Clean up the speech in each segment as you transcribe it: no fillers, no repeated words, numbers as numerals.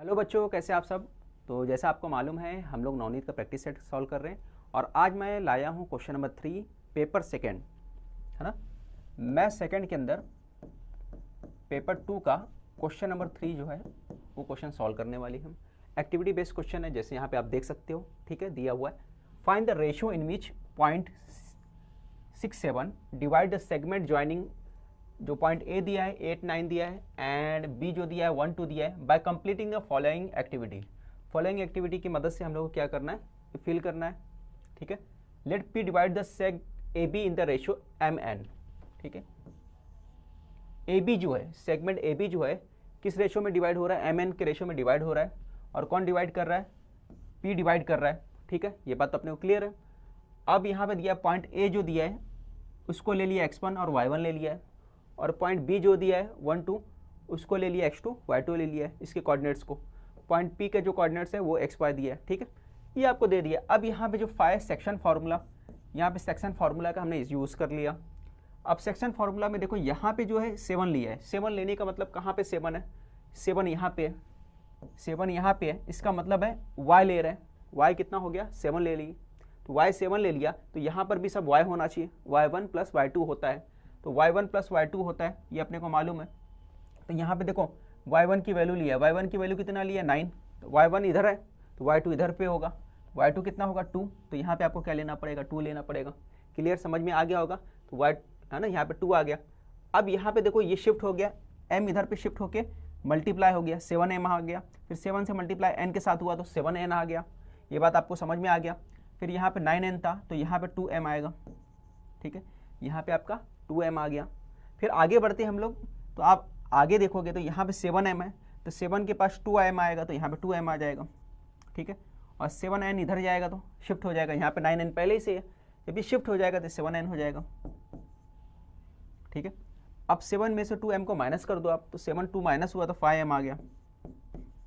Hello बच्चों, कैसे आप सब। तो जैसा आपको मालूम है हम लोग नवनीत का प्रैक्टिस सेट सॉल्व कर रहे हैं और आज मैं लाया हूँ क्वेश्चन नंबर 3 पेपर सेकंड, है ना। मैं सेकंड के अंदर पेपर 2 का क्वेश्चन नंबर 3 जो है वो क्वेश्चन सॉल्व करने वाली हम। एक्टिविटी बेस्ड क्वेश्चन है, जैसे यहाँ पे आप देख सकते हो, ठीक है, दिया हुआ है। Find the ratio in which 0.67 divide the segment joining, जो पॉइंट ए दिया है 8 9 दिया है एंड बी जो दिया है 1 2 दिया है, bye completing the following activity. Following activity की मदद से हम लोग को क्या करना है, फिल करना है, ठीक है। Let P divide the seg A B in the ratio M N, ठीक है। ए बी जो है, सेगमेंट ए बी जो है किस रेशियो में डिवाइड हो रहा है, एम एन के रेशियो में डिवाइड हो रहा है। और कौन डिवाइड कर रहा है, पी डिवाइड कर रहा है, ठीक है। ये बात तो अपने को क्लियर है। अब यहाँ पे दिया पॉइंट ए जो दिया है उसको ले लिया x1 और y1 ले लिया है, और पॉइंट बी जो दिया है 1 2 उसको ले लिया x2 y2 ले लिया है, इसके कोऑर्डिनेट्स को। पॉइंट पी के जो कोऑर्डिनेट्स है वो xy दिया है, ठीक है। ये आपको दे दिया। अब यहाँ पे जो सेक्शन फार्मूला, यहाँ पे सेक्शन फार्मूला का हमने यूज़ कर लिया। अब सेक्शन फार्मूला में देखो यहाँ पे जो है 7 लिया है। 7 लेने का मतलब कहाँ पे 7 है, 7 यहाँ पे है, 7 यहाँ पे है, इसका मतलब है y ले रहे हैं। y कितना हो गया, 7 ले ली, तो y 7 ले लिया, तो यहाँ पर भी सब y होना चाहिए, y1 प्लस y2 होता है, तो y1 प्लस y2 होता है, ये अपने को मालूम है। तो यहाँ पे देखो y1 की वैल्यू लिया, y1 की वैल्यू कितना लिया 9, तो y1 इधर है तो y2 इधर पे होगा, y2 कितना होगा 2, तो यहाँ पे आपको क्या लेना पड़ेगा, 2 लेना पड़ेगा। क्लियर, समझ में आ गया होगा। तो y है ना, यहाँ पे 2 आ गया। अब यहाँ पे देखो ये शिफ्ट हो गया, m इधर पे शिफ्ट होके मल्टीप्लाई हो गया, 7m आ गया, फिर 7 से मल्टीप्लाई n के साथ हुआ तो 7n आ गया। ये बात आपको समझ में आ गया। फिर यहाँ पे 9n था तो यहाँ पे 2m आएगा, ठीक है, यहाँ पे आपका 2m आ गया। फिर आगे बढ़ते हम लोग, तो आप आगे देखोगे तो यहाँ पे 7m है, तो 7 के पास 2m आएगा तो यहाँ पे 2m आ जाएगा, ठीक है। और 7n इधर जाएगा तो शिफ्ट हो जाएगा, यहाँ पे 9n पहले ही से है, जब भी शिफ्ट हो जाएगा तो 7n हो जाएगा, ठीक है। अब 7 में से 2m को माइनस कर दो आप, तो 7 2 माइनस हुआ तो 5m आ गया,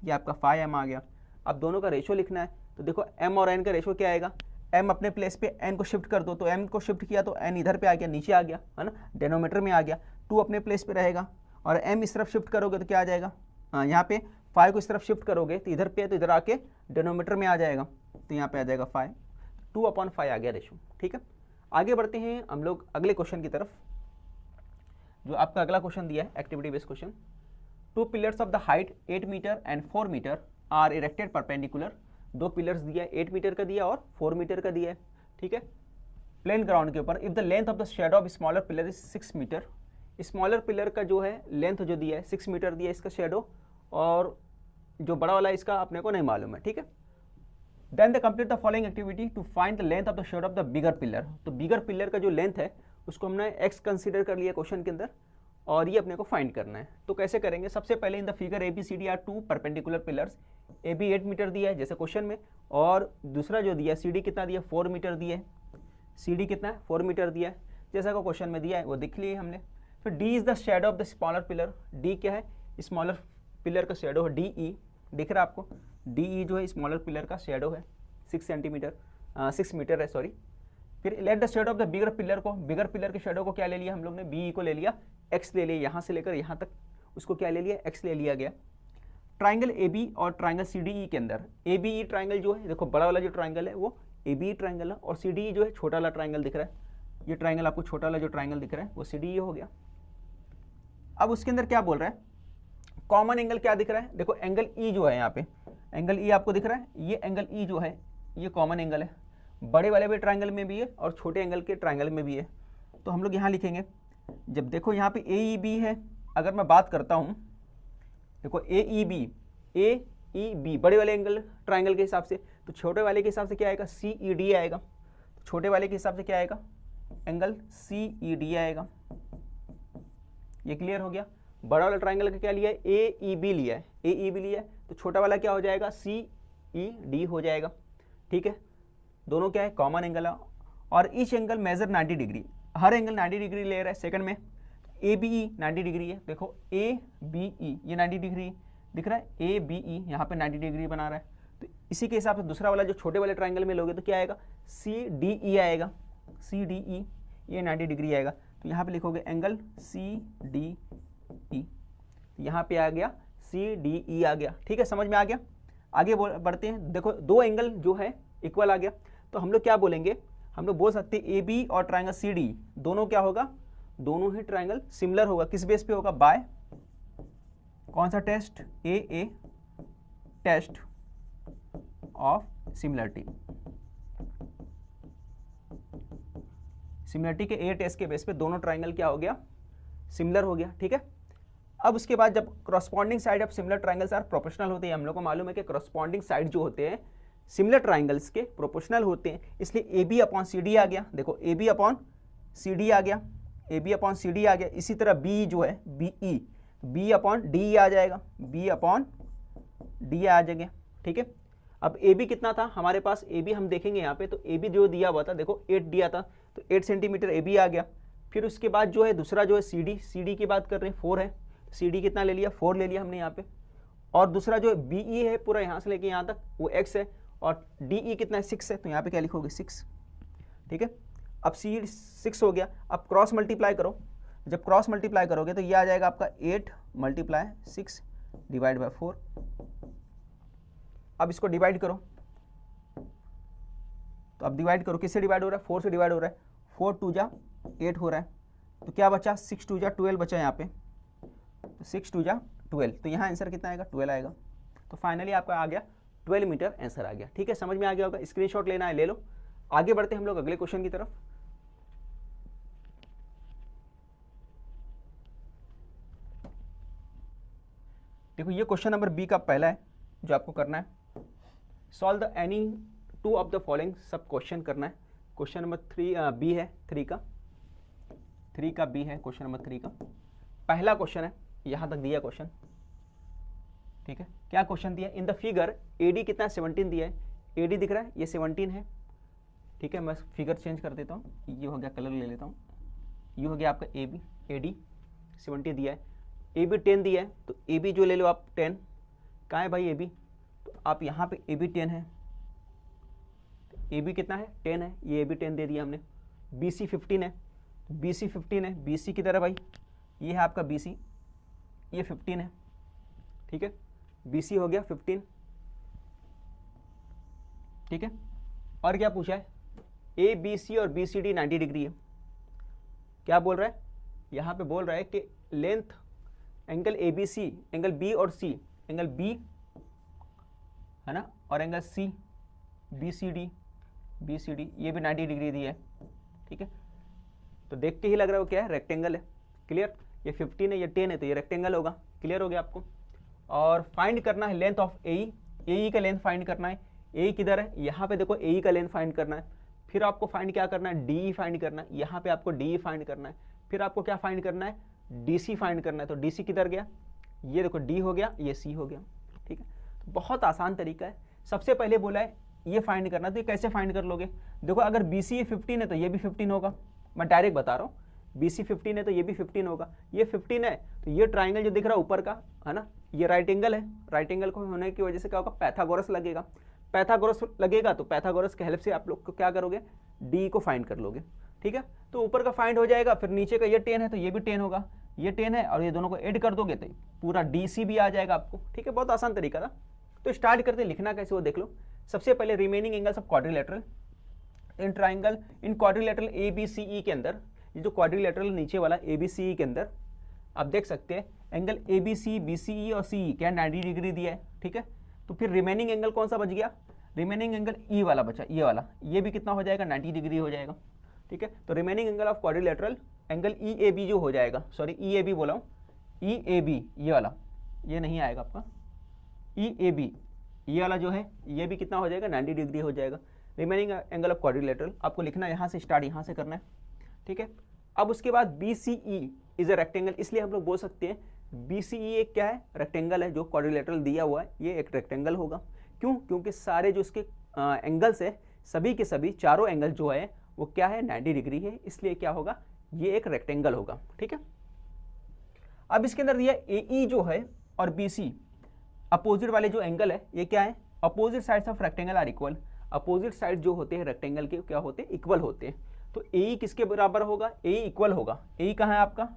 ये आपका 5m आ गया। अब दोनों का रेशो लिखना है, तो देखो m और n का रेशो क्या आएगा, m अपने प्लेस पे n को शिफ्ट कर दो, तो m को शिफ्ट किया तो n इधर पे आ गया, नीचे आ गया, है ना, डेनोमीटर में आ गया। 2 अपने प्लेस पे रहेगा और m इस तरफ शिफ्ट करोगे तो क्या आ जाएगा, यहाँ पे 5 को इस तरफ शिफ्ट करोगे तो इधर पे है, तो इधर आके डेनोमीटर में आ जाएगा, तो यहाँ पे आ जाएगा 5, 2/5 आ गया रेशो, ठीक है। आगे बढ़ते हैं हम लोग अगले क्वेश्चन की तरफ। जो आपका अगला क्वेश्चन दिया है activity based question, 2 pillars of the height 8 metre and 4 metre are erected perpendicular. 2 pillars दिया है, 8 मीटर का दिया और 4 मीटर का दिया है, ठीक है, प्लेन ग्राउंड के ऊपर। If the length of the shadow of smaller pillar is 6 metre, smaller pillar का जो है लेंथ जो दिया है 6 मीटर दिया है इसका शेडो, और जो बड़ा वाला इसका अपने को नहीं मालूम है, ठीक है। Then the complete the following activity to find the length of the shadow of the bigger pillar. तो बिगर पिलर का जो लेंथ है उसको हमने x कंसीडर कर लिया क्वेश्चन के अंदर, और ये अपने को फाइंड करना है। तो कैसे करेंगे, सबसे पहले in the figure A B C D are 2 perpendicular pillars. A B 8 metre दिया है जैसे क्वेश्चन में, और दूसरा जो दिया सी डी कितना दिया, 4 मीटर दिया है, सी डी कितना है 4 मीटर दिया है, जैसा को क्वेश्चन में दिया है वो दिख लिए हमने। फिर D is the shadow of the smaller pillar, D क्या है, स्मॉलर पिलर का शेडो है, डी ई दिख रहा है आपको, डी ई जो है स्मॉलर पिलर का शेडो है, 6 मीटर है, सॉरी। फिर let the shadow of the bigger pillar को, बिगर पिलर के शेडो को क्या ले लिया हम लोग ने, बी को ले लिया, एक्स ले लिया, यहाँ से लेकर यहाँ तक उसको क्या ले लिया, एक्स ले लिया गया। ट्राइंगल ए बी और ट्राइंगल सी डी ई के अंदर, ए बी ई ट्राइंगल जो है, देखो बड़ा वाला जो ट्राइंगल है वो ए बी ई ट्राइंगल है, और सी डी ई जो है छोटा वाला ट्राइंगल दिख रहा है, ये ट्राइंगल आपको छोटा वाला जो ट्राइंगल दिख रहा है वो सी डी ई हो गया। अब उसके अंदर क्या बोल रहा है, कॉमन एंगल क्या दिख रहा है, देखो एंगल ई जो है, यहाँ पे एंगल ई आपको दिख रहा है, ये एंगल ई जो है ये कॉमन एंगल है, बड़े वाले भी ट्राइंगल में भी है और छोटे एंगल के ट्राइंगल में भी है। तो हम लोग यहाँ लिखेंगे, जब देखो यहाँ पे ए ई बी है, अगर मैं बात करता हूँ, देखो ए ई बी बड़े वाले एंगल ट्राइंगल के हिसाब से, तो छोटे वाले के हिसाब से क्या आएगा, सी ई डी आएगा, तो छोटे वाले के हिसाब से क्या आएगा, एंगल सी ई डी आएगा। ये क्लियर हो गया। बड़ा वाला ट्राइंगल का क्या लिया है, ए ई बी लिया है, ए ई बी लिया है, तो छोटा वाला क्या हो जाएगा, सी ई डी हो जाएगा, ठीक है। दोनों क्या है, कॉमन एंगल है, और ईच एंगल मेजर 90 डिग्री, हर एंगल 90 डिग्री ले रहा है सेकंड में। ए बी ई 90 डिग्री है, देखो ए बी ई ये 90 डिग्री दिख रहा है, ए बी ई यहाँ पे 90 डिग्री बना रहा है। तो इसी के हिसाब से दूसरा वाला जो छोटे वाले ट्राइंगल में लोगे तो क्या आएगा, सी डी ई आएगा, सी डी ई ये 90 डिग्री आएगा। तो यहाँ पे लिखोगे एंगल सी डी ई, यहाँ पे आ गया CDE आ गया। ठीक है, समझ में आ गया। आगे बढ़ते हैं। देखो दो एंगल जो है इक्वल आ गया, तो हम लोग क्या बोलेंगे, हम लोग बोल सकते हैं AB और ट्राइंगल CD दोनों क्या होगा, दोनों ही ट्राइंगल सिमिलर होगा। किस बेस पे होगा, बाय कौन सा test, AA test of similarity. Similarity के A टेस्ट के बेस पे दोनों ट्राइंगल क्या हो गया, सिमिलर हो गया। ठीक है, अब उसके बाद जब corresponding side of similar triangles are proportional होते हैं, हम लोग को मालूम है कि करस्पॉन्डिंग साइड जो होते हैं सिमिलर ट्राइंगल्स के प्रोपोर्शनल होते हैं, इसलिए AB अपॉन CD आ गया। देखो AB अपॉन CD आ गया, AB अपॉन CD आ गया। इसी तरह B जो है BE, B अपॉन DE आ जाएगा, B अपॉन DE आ जाएगा। ठीक है, अब AB कितना था हमारे पास, AB हम देखेंगे यहाँ पे, तो AB जो दिया हुआ था, देखो 8 दिया था, तो 8 सेंटीमीटर AB आ गया। फिर उसके बाद जो है दूसरा जो है CD की बात कर रहे हैं, 4 है, CD कितना ले लिया, 4 ले लिया हमने यहाँ पे। और दूसरा जो है BE है, पूरा यहाँ से लेके यहाँ तक वो X है, और DE कितना है, 6 है, तो यहाँ पे क्या लिखोगे, 6। ठीक है, अब C 6 हो गया। अब क्रॉस मल्टीप्लाई करो, जब क्रॉस मल्टीप्लाई करोगे तो ये आ जाएगा आपका 8 मल्टीप्लाई 6 डिवाइड बाय 4। अब इसको डिवाइड करो, तो अब डिवाइड करो, किससे डिवाइड हो रहा है, 4 से डिवाइड हो रहा है, 4 2 जा 8 हो रहा है, तो क्या बचा, 6 2 जा 12 बचा यहाँ पे, तो 6 2 जा 12, तो यहाँ आंसर कितना आएगा, 12 आएगा। तो फाइनली आपका आ गया 12 मीटर आंसर आ गया। ठीक है, समझ में आ गया होगा, स्क्रीनशॉट लेना है ले लो। आगे बढ़ते हैं हम लोग अगले क्वेश्चन की तरफ। देखो ये क्वेश्चन नंबर B का पहला है जो आपको करना है, solve the any 2 of the following, सब क्वेश्चन करना है। क्वेश्चन नंबर 3 B है, 3 का B है, क्वेश्चन नंबर 3 का पहला क्वेश्चन है, यहाँ तक दिया क्वेश्चन। ठीक है, क्या क्वेश्चन दिया, इन द फिगर AD कितना 17 दिया है, AD दिख रहा है, ये 17 है। ठीक है, मैं फिगर चेंज कर देता हूँ, ये हो गया, कलर ले लेता हूँ, ये हो गया आपका AD 17 दिया है, AB 10 दिया है, तो AB जो ले लो आप 10, कहाँ है भाई AB, तो आप यहाँ पे AB 10 है, AB कितना है 10 है, ये AB 10 दे दिया हमने। BC 15 है, BC 15 है, BC की तरह भाई ये है आपका BC, ये 15 है। ठीक है, BC हो गया 15। ठीक है, और क्या पूछा है, ABC और BCD 90 डिग्री है। क्या बोल रहा है, यहाँ पे बोल रहा है कि length angle ABC, angle B और C, एंगल B है ना, और एंगल C BCD ये भी 90 डिग्री दी है। ठीक है, तो देख के ही लग रहा है वो क्या है, रेक्टेंगल है। क्लियर, ये 15 है, ये 10 है, तो ये रेक्टेंगल होगा। क्लियर हो गया आपको। और फाइंड करना है लेंथ ऑफ AE का लेंथ फाइंड करना है। AE किधर है, यहाँ पे देखो AE का लेंथ फाइंड करना है। फिर आपको फाइंड क्या करना है, DE फाइंड करना है, यहाँ पे आपको DE फाइंड करना है। फिर आपको क्या फाइंड करना है, DC फाइंड करना है। तो DC किधर गया, ये देखो D हो गया, ये C हो गया। ठीक है, तो बहुत आसान तरीका है। सबसे पहले बोला है ये फाइंड करना, तो ये कैसे फाइंड कर लोगे, देखो अगर BC 15 है तो ये भी 15 होगा, मैं डायरेक्ट बता रहा हूँ, BC 15 है तो ये भी 15 होगा। ये 15 है तो ये ट्राइंगल जो दिख रहा है ऊपर का है ना, ये राइट एंगल है। राइट एंगल को होने की वजह से क्या होगा, पैथागोरस लगेगा। पैथागोरस लगेगा तो पैथागोरस के हेल्प से आप लोग को क्या करोगे, D को फाइंड कर लोगे। ठीक है, तो ऊपर का फाइंड हो जाएगा, फिर नीचे का ये 10 है तो ये भी 10 होगा, ये 10 है और ये दोनों को ऐड कर दोगे तो पूरा DC भी आ जाएगा आपको। ठीक है, बहुत आसान तरीका था। तो स्टार्ट करते हैं, लिखना कैसे वो देख लो। सबसे पहले remaining angles of quadrilateral in triangle in quadrilateral ABCE के अंदर, ये जो क्वाड्रिलेटरल नीचे वाला ABCE के अंदर आप देख सकते हैं एंगल ABC, BCE और CE क्या 90 डिग्री दिया है। ठीक है, तो फिर रिमेनिंग एंगल कौन सा बच गया, रिमेनिंग एंगल E वाला बचा, ये वाला, ये भी कितना हो जाएगा, 90 डिग्री हो जाएगा। ठीक है, तो remaining angle of quadrilateral angle EAB जो हो जाएगा, सॉरी EAB बोला हूँ, EAB ये वाला, ये नहीं आएगा आपका, EAB ये वाला जो है ये भी कितना हो जाएगा, 90 डिग्री हो जाएगा। रिमेनिंग एंगल ऑफ क्वाड्रिलेटरल आपको लिखना है, यहाँ से स्टार्ट यहाँ से करना है। ठीक है, अब उसके बाद BCE इज अ रेक्टेंगल, इसलिए हम लोग बोल सकते हैं BCE एक क्या है, रेक्टेंगल है। जो क्वाड्रिलेटरल दिया हुआ है ये एक रेक्टेंगल होगा। क्यों, क्योंकि सारे जो इसके एंगल्स है, सभी के सभी चारों एंगल जो है वो क्या है, 90 डिग्री है, इसलिए क्या होगा, ये एक रेक्टेंगल होगा। ठीक है, अब इसके अंदर दिया AE जो है और BC अपोजिट वाले जो एंगल है ये क्या है, opposite sides of rectangle are equal. Opposite side जो होते हैं रेक्टेंगल के क्या होते हैं, इक्वल होते हैं। तो AE किसके बराबर होगा, AE इक्वल होगा। AE कहाँ है आपका,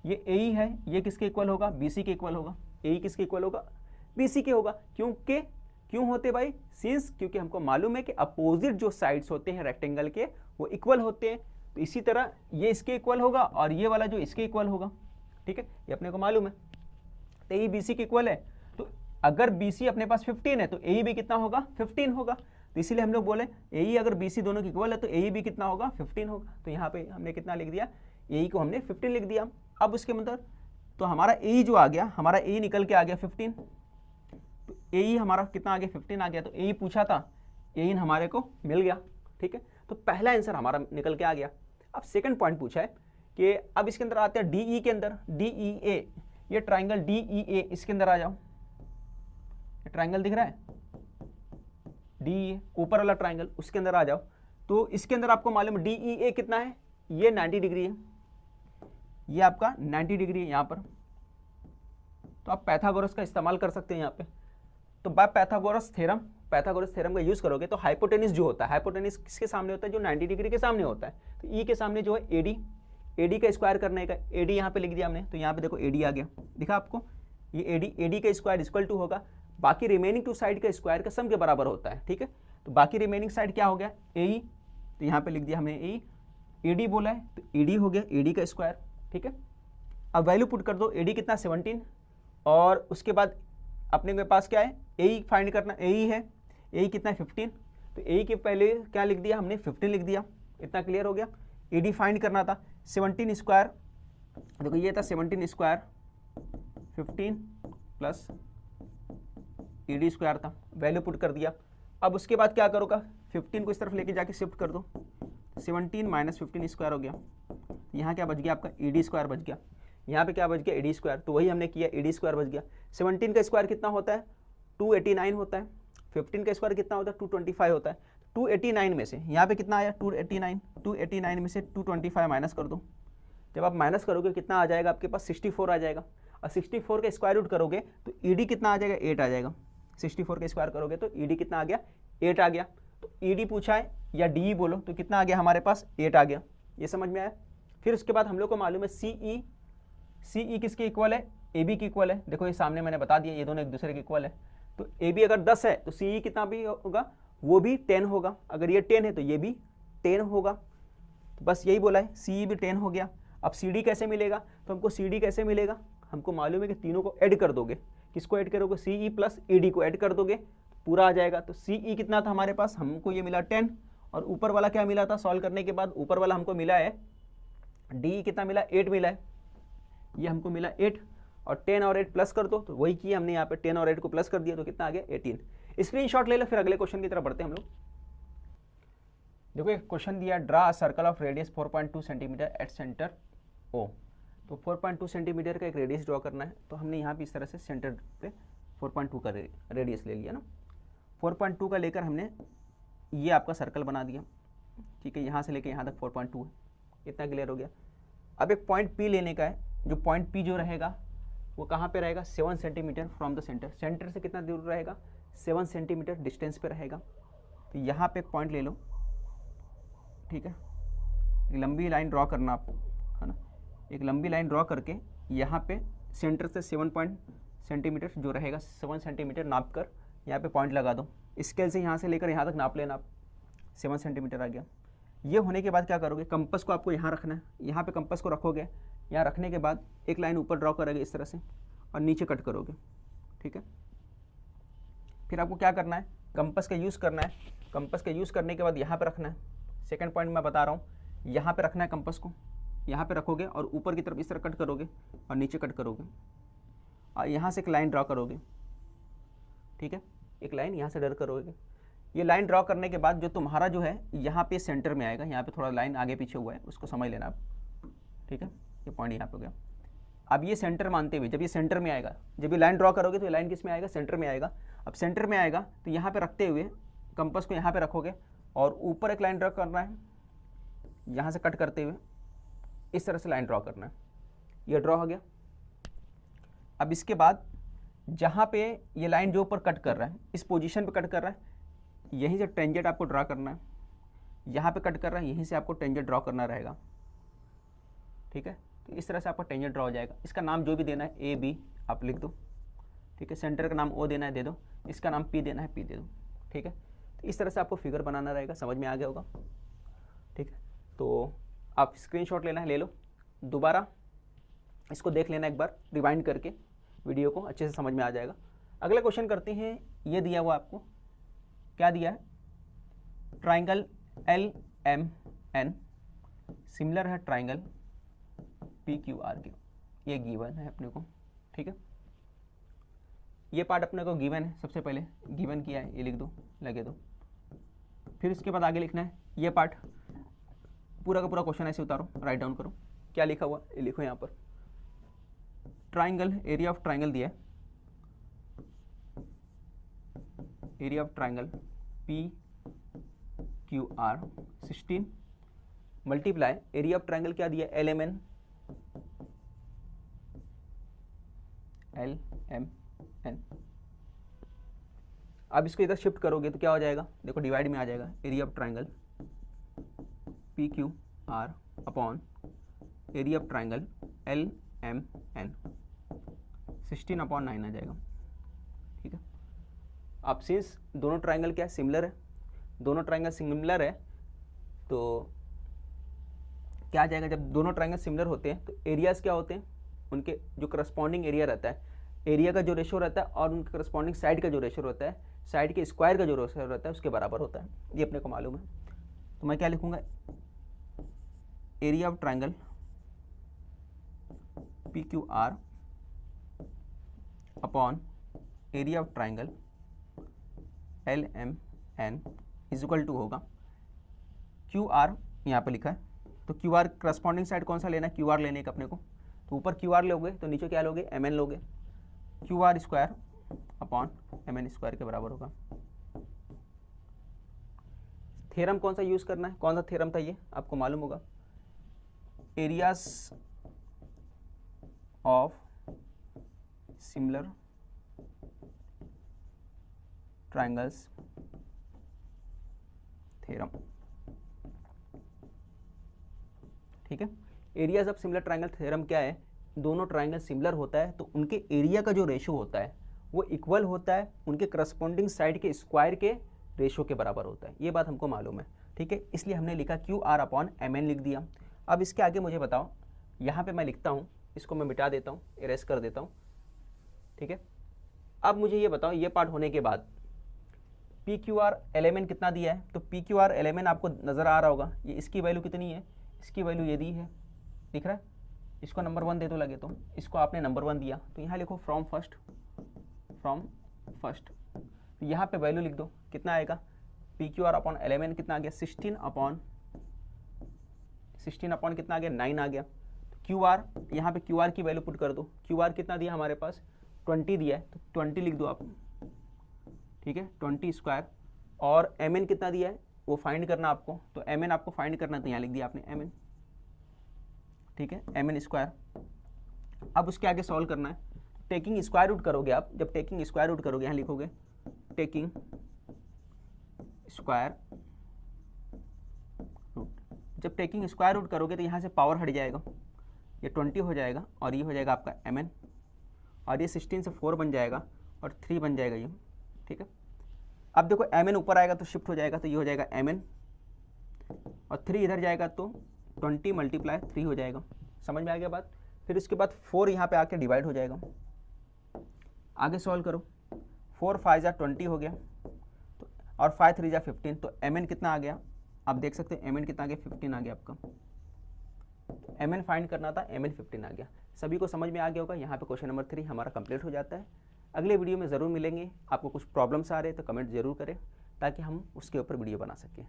ये AE है, ये किसके इक्वल होगा, BC के इक्वल होगा। ए किसके इक्वल होगा, बी सी के होगा। क्यों होते भाई, सिंस क्योंकि हमको मालूम है कि अपोजिट जो साइड्स होते हैं रेक्टेंगल के वो इक्वल होते हैं, तो इसी तरह ये इसके इक्वल होगा और ये वाला जो इसके इक्वल होगा, ठीक है, ये अपने को मालूम है। तो ए बी सी के इक्वल है, तो अगर बी सी अपने पास 15 है तो ए भी कितना होगा, 15 होगा। तो इसीलिए हम लोग बोले ए अगर बी सी दोनों की इक्वल है तो ए भी कितना होगा, 15 होगा। तो यहाँ पे हमने कितना लिख दिया, ए को हमने 15 लिख दिया। अब उसके मतलब तो हमारा ए जो आ गया, हमारा ए निकल के आ गया 15, तो ए हमारा कितना आ गया, 15 आ गया। तो ए पूछा था, ए हमारे को मिल गया, ठीक है। तो पहला आंसर हमारा निकल के आ गया। अब सेकंड पॉइंट पूछा है कि अब इसके अंदर आते हैं डीई के अंदर, DEA, ये ट्राइंगल DEA, इसके अंदर आ जाओ। ये ट्राइंगल दिख रहा है DEA, ऊपर वाला ट्राइंगल, उसके अंदर आ जाओ। तो इसके अंदर आपको मालूम है DEA कितना है, ये 90 डिग्री है, ये आपका 90 डिग्री है यहाँ पर। तो आप पाइथागोरस का इस्तेमाल कर सकते हैं यहाँ पे। तो बाय पाइथागोरस थ्योरम का यूज करोगे तो हाइपोटेनिस जो होता है, हाइपोटेनिस किसके सामने होता है, जो 90 डिग्री के सामने होता है। तो ई के सामने जो है AD का स्क्वायर करने का, AD यहाँ पे लिख दिया हमने। तो यहाँ पे देखो AD आ गया, दिखा आपको, ये AD का स्क्वायर इक्वल टू होगा बाकी रिमेनिंग टू साइड का स्क्वायर का सम के बराबर होता है, ठीक है। तो बाकी रिमेनिंग साइड क्या हो गया, AE, तो यहाँ पे लिख दिया हमने AE, AD बोला है तो AD हो गया, AD का स्क्वायर, ठीक है। अब वैल्यू पुट कर दो, AD कितना 17, और उसके बाद अपने के पास क्या है, AE फाइंड करना, AE है, AE कितना है 15, तो AE के पहले क्या लिख दिया हमने, 15 लिख दिया। इतना क्लियर हो गया। AD फाइंड करना था 17 स्क्वायर, देखो ये था 17 स्क्वायर 15 प्लस AD स्क्वायर था, वैल्यू पुट कर दिया। अब उसके बाद क्या करोगा, 15 को इस तरफ लेके जाके शिफ्ट कर दो, 17 माइनस 15 स्क्वायर हो गया। यहाँ क्या बच गया आपका, AD स्क्वायर बच गया। यहाँ पे क्या बच गया, AD स्क्वायर, तो वही हमने किया, AD स्क्वायर बच गया। 17 का स्क्वायर कितना होता है, 289 होता है। 15 का स्क्वायर कितना होता है, 225 होता है। 289 में से यहाँ पे कितना आया, 289 में से 225 माइनस कर दो। जब आप माइनस करोगे कितना आ जाएगा आपके पास, 64 आ जाएगा। और 64 का स्क्वायर रूट करोगे तो ED कितना आ जाएगा, 8 आ जाएगा। 64 का स्क्वायर करोगे तो ED कितना आ गया, 8 आ गया। तो ED पूछा है या DE बोलो, तो कितना आ गया हमारे पास, 8 आ गया। ये समझ में आया। फिर उसके बाद हम लोग को मालूम है CE किसके इक्वल है, AB की इक्वल है। देखो ये सामने मैंने बता दिया, ये दोनों एक दूसरे के इक्वल है। तो AB अगर 10 है तो CE कितना भी होगा, वो भी 10 होगा। अगर ये 10 है तो ये भी 10 होगा। तो बस यही बोला है, CE भी 10 हो गया। अब CD कैसे मिलेगा, तो हमको CD कैसे मिलेगा, हमको मालूम है कि तीनों को ऐड कर दोगे। किसको ऐड करोगे, CE प्लस ED को ऐड कर दोगे, पूरा आ जाएगा। तो CE कितना था हमारे पास, हमको ये मिला 10, और ऊपर वाला क्या मिला था सॉल्व करने के बाद, ऊपर वाला हमको मिला है DE कितना मिला, 8 मिला है। ये हमको मिला 8, और 10 और 8 प्लस कर दो, तो वही किया हमने यहाँ पे, 10 और 8 को प्लस कर दिया तो कितना आ गया, 18। स्क्रीनशॉट ले लो, फिर अगले क्वेश्चन की तरफ बढ़ते हैं हम लोग। देखो एक क्वेश्चन दिया, draw a circle of radius 4.2 centimetre at centre O। तो 4.2 सेंटीमीटर का एक रेडियस ड्रॉ करना है। तो हमने यहाँ पे इस तरह से सेंटर पे 4.2 का रेडियस ले लिया ना। 4.2 का लेकर हमने ये आपका सर्कल बना दिया, ठीक है। यहाँ से लेकर यहाँ तक 4.2 है, इतना क्लियर हो गया। अब एक पॉइंट P लेने का है। जो पॉइंट P जो रहेगा वो कहाँ पे रहेगा, 7 centimetre from the centre. Centre से कितना दूर रहेगा, 7 सेंटीमीटर डिस्टेंस पे रहेगा। तो यहाँ पे एक पॉइंट ले लो, ठीक है। एक लंबी लाइन ड्रॉ करना आपको, है ना। एक लंबी लाइन ड्रॉ करके यहाँ पे सेंटर से 7 सेंटीमीटर जो रहेगा, 7 सेंटीमीटर नाप कर यहाँ पे पॉइंट लगा दो। स्केल से यहाँ से लेकर यहाँ तक नाप लेना आप, 7 सेंटीमीटर आ गया। ये होने के बाद क्या करोगे, कंपास को आपको यहाँ रखना है। यहाँ पे कंपास को रखोगे, यहाँ रखने के बाद एक लाइन ऊपर ड्रॉ करोगे इस तरह से, और नीचे कट करोगे, ठीक है। फिर आपको क्या करना है, कंपास का यूज़ करना है। कंपास का यूज़ करने के बाद यहाँ पे रखना है। सेकंड पॉइंट मैं बता रहा हूँ, यहाँ पे रखना है कंपास को, यहाँ पे रखोगे और ऊपर की तरफ इस तरह कट करोगे और नीचे कट करोगे, और यहाँ से एक लाइन ड्रॉ करोगे, ठीक है। एक लाइन यहाँ से ड्रॉ करोगे। ये लाइन ड्रॉ करने के बाद जो तुम्हारा जो है यहाँ पे सेंटर में आएगा, यहाँ पे थोड़ा लाइन आगे पीछे हुआ है, उसको समझ लेना आप, ठीक है। ये पॉइंट यहाँ पे हो गया। अब ये सेंटर मानते हुए जब ये सेंटर में आएगा, जब ये लाइन ड्रॉ करोगे तो ये लाइन किस में आएगा, सेंटर में आएगा। अब सेंटर में आएगा तो यहाँ पे रखते हुए कंपास को यहाँ पे रखोगे और ऊपर एक लाइन ड्रॉ करना है, यहाँ से कट करते हुए इस तरह से लाइन ड्रॉ करना है। ये ड्रॉ हो गया। अब इसके बाद जहाँ पे ये लाइन जो ऊपर कट कर रहा है, इस पोजीशन पे कट कर रहा है, यहीं से टेंजेंट आपको ड्रॉ करना है। यहाँ पे कट कर रहा है, यहीं से आपको टेंजेंट ड्रॉ करना रहेगा, ठीक है। तो इस तरह से आपका टेंजेंट ड्रॉ हो जाएगा। इसका नाम जो भी देना है A B आप लिख दो, ठीक है, सेंटर का नाम ओ देना है दे दो, इसका नाम पी देना है पी दे दो। ठीक है, तो इस तरह से आपको फिगर बनाना रहेगा, समझ में आ गया होगा। ठीक है, तो आप स्क्रीनशॉट लेना है ले लो, दोबारा इसको देख लेना एक बार रिवाइंड करके, वीडियो को अच्छे से समझ में आ जाएगा। अगला क्वेश्चन करते हैं, ये दिया हुआ आपको क्या दिया है, ट्राइंगल LMN सिमिलर है ट्राइंगल PQR के, ये गिवन है अपने को। ठीक है, ये पार्ट अपने को गिवन है, सबसे पहले गिवन किया है, ये लिख दो लगे दो। फिर इसके बाद आगे लिखना है ये पार्ट, पूरा का पूरा क्वेश्चन ऐसे उतारो, राइट डाउन करो, क्या लिखा हुआ ये लिखो यहाँ पर। ट्राइंगल, एरिया ऑफ ट्राइंगल दिया है, area of triangle PQR 16 multiply area of triangle क्या दिया है LMN अब इसको इधर शिफ्ट करोगे तो क्या हो जाएगा, देखो डिवाइड में आ जाएगा, area of triangle PQR upon area of triangle LMN 16/9 आ जाएगा। ठीक है, अब सिंस दोनों ट्राइंगल क्या है सिमिलर है, दोनों ट्राइंगल सिमिलर है तो क्या आ जाएगा, जब दोनों ट्राइंगल सिमिलर होते हैं तो एरियाज क्या होते हैं, उनके जो करस्पॉन्डिंग एरिया रहता है, एरिया का जो रेशियो रहता है और उनके करस्पॉन्डिंग साइड का जो रेशियो रहता है, साइड के स्क्वायर का जो रेशियो रहता है उसके बराबर होता है, ये अपने को मालूम है। तो मैं क्या लिखूंगा, area of triangle PQR upon area of triangle LMN is equal to होगा QR, यहाँ पे लिखा है तो QR करस्पॉन्डिंग साइड कौन सा लेना है, QR लेने का अपने को, तो ऊपर QR लोगे तो नीचे क्या लोगे MN लोगे, QR square upon MN square के बराबर होगा। थ्योरम कौन सा यूज करना है, कौन सा थ्योरम था ये आपको मालूम होगा, areas of similar triangles theorem. ठीक है, areas of similar triangle theorem क्या है, दोनों ट्राइंगल सिमिलर होता है तो उनके एरिया का जो रेशियो होता है वो इक्वल होता है उनके करस्पॉन्डिंग साइड के स्क्वायर के रेशियो के बराबर होता है, ये बात हमको मालूम है। ठीक है, इसलिए हमने लिखा QR अपॉन MN लिख दिया। अब इसके आगे मुझे बताओ, यहाँ पे मैं लिखता हूँ, इसको मैं मिटा देता हूँ, इरेज कर देता हूँ। ठीक है, अब मुझे ये बताओ, ये पार्ट होने के बाद PQR LMN कितना दिया है, तो PQR LMN आपको नज़र आ रहा होगा, ये इसकी वैल्यू कितनी है, इसकी वैल्यू ये दी है, दिख रहा है, इसको नंबर 1 दे दो लगे तो, इसको आपने नंबर 1 दिया तो यहाँ लिखो फ्रॉम फर्स्ट, तो यहाँ पे वैल्यू लिख दो, कितना आएगा, PQR अपॉन LMN कितना आ गया 16 अपॉन कितना आ गया 9 आ गया। तो QR, यहाँ पे QR की वैल्यू पुट कर दो, QR कितना दिया हमारे पास 20 दिया है तो 20 लिख दो आप। ठीक है, 20 स्क्वायर, और MN कितना दिया है वो फाइंड करना आपको, तो MN आपको फाइंड करना, तो यहाँ लिख दिया आपने MN। ठीक है, MN स्क्वायर। अब उसके आगे सॉल्व करना है, टेकिंग स्क्वायर रूट करोगे आप, जब टेकिंग स्क्वायर रूट करोगे यहाँ लिखोगे टेकिंग स्क्वायर रूट, जब टेकिंग स्क्वायर रूट करोगे तो यहाँ से पावर हट जाएगा, ये 20 हो जाएगा और ये हो जाएगा आपका MN, और ये 16 से 4 बन जाएगा और 3 बन जाएगा ये। ठीक है, अब देखो MN ऊपर आएगा तो शिफ्ट हो जाएगा, तो ये हो जाएगा MN, और 3 इधर जाएगा तो 20 मल्टीप्लाई 3 हो जाएगा। समझ में आ गया बात। फिर इसके बाद 4 यहाँ पे आके डिवाइड हो जाएगा, आगे सॉल्व करो, 4 5 जा 20 हो गया, तो और 5 3 जा 15, तो MN कितना आ गया, आप देख सकते हैं MN कितना आ गया 15 आ गया आपका, तो MN फाइंड करना था, MN 15 आ गया। सभी को समझ में आ गया होगा। यहाँ पे क्वेश्चन नंबर 3 हमारा कंप्लीट हो जाता है। अगले वीडियो में ज़रूर मिलेंगे। आपको कुछ प्रॉब्लम्स आ रहे हैं तो कमेंट जरूर करें ताकि हम उसके ऊपर वीडियो बना सकें।